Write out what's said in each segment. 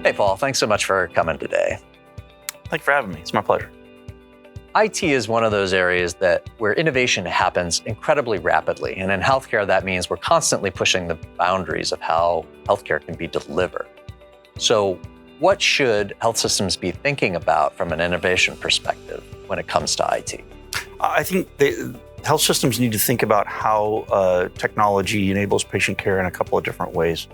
Hey, Paul, thanks so much for coming today. Thanks for having me. It's my pleasure. IT is one of those areas where innovation happens incredibly rapidly. And in healthcare, that means we're constantly pushing the boundaries of how healthcare can be delivered. So what should health systems be thinking about from an innovation perspective when it comes to IT? I think health systems need to think about how technology enables patient care in a couple of different ways.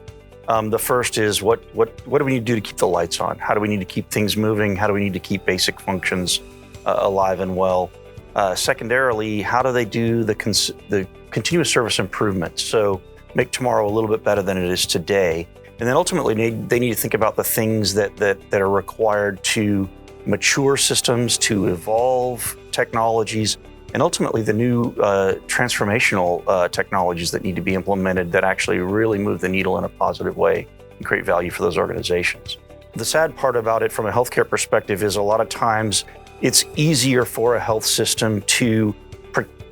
The first is what do we need to do to keep the lights on? How do we need to keep things moving? How do we need to keep basic functions alive and well? Secondarily, how do they do the continuous service improvement? So make tomorrow a little bit better than it is today. And then ultimately, they need to think about the things that are required to mature systems, to evolve technologies, and ultimately the new transformational technologies that need to be implemented that actually really move the needle in a positive way and create value for those organizations. The sad part about it from a healthcare perspective is a lot of times it's easier for a health system to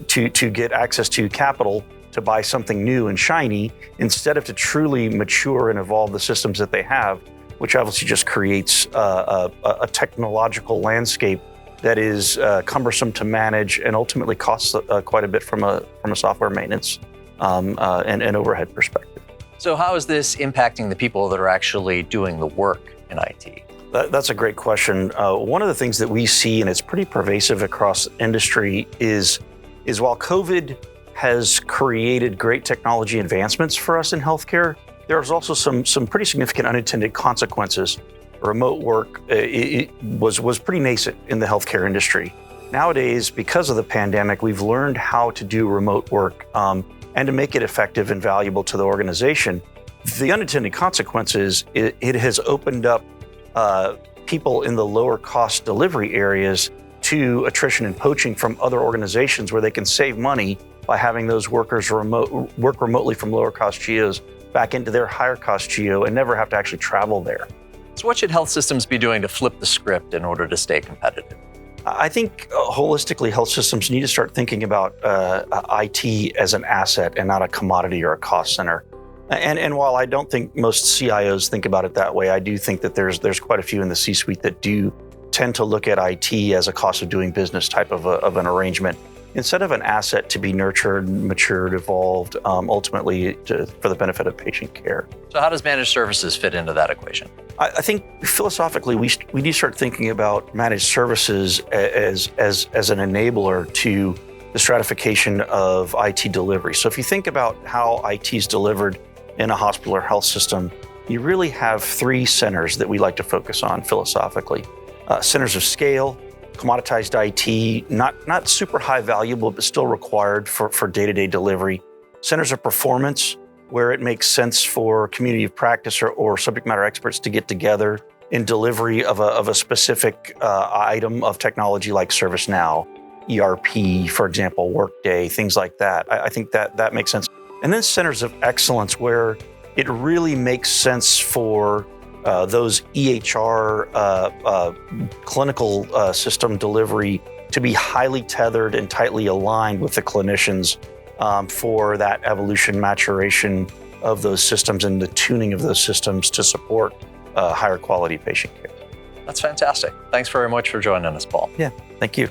get access to capital to buy something new and shiny instead of to truly mature and evolve the systems that they have, which obviously just creates a technological landscape that is cumbersome to manage and ultimately costs quite a bit from a software maintenance and overhead perspective. So how is this impacting the people that are actually doing the work in IT? That's a great question. One of the things that we see, and it's pretty pervasive across industry, is while COVID has created great technology advancements for us in healthcare, there's also some pretty significant unintended consequences. Remote work was pretty nascent in the healthcare industry. Nowadays, because of the pandemic, we've learned how to do remote work and to make it effective and valuable to the organization. The unintended consequences, it has opened up people in the lower cost delivery areas to attrition and poaching from other organizations where they can save money by having those workers work remotely from lower cost geos back into their higher cost geo and never have to actually travel there. So what should health systems be doing to flip the script in order to stay competitive? I think holistically, health systems need to start thinking about IT as an asset and not a commodity or a cost center. And while I don't think most CIOs think about it that way, I do think that there's quite a few in the C-suite that do tend to look at IT as a cost of doing business type of an arrangement, instead of an asset to be nurtured, matured, evolved, ultimately for the benefit of patient care. So how does managed services fit into that equation? I think philosophically, we need to start thinking about managed services as an enabler to the stratification of IT delivery. So if you think about how IT is delivered in a hospital or health system, you really have three centers that we like to focus on philosophically. Centers of scale, commoditized IT, not super high valuable, but still required for day-to-day delivery. Centers of performance, where it makes sense for community of practice or subject matter experts to get together in delivery of a specific item of technology like ServiceNow, ERP, for example, Workday, things like that. I think that makes sense. And then centers of excellence, where it really makes sense for those EHR clinical system delivery to be highly tethered and tightly aligned with the clinicians for that evolution, maturation of those systems and the tuning of those systems to support higher quality patient care. That's fantastic. Thanks very much for joining us, Paul. Yeah, thank you.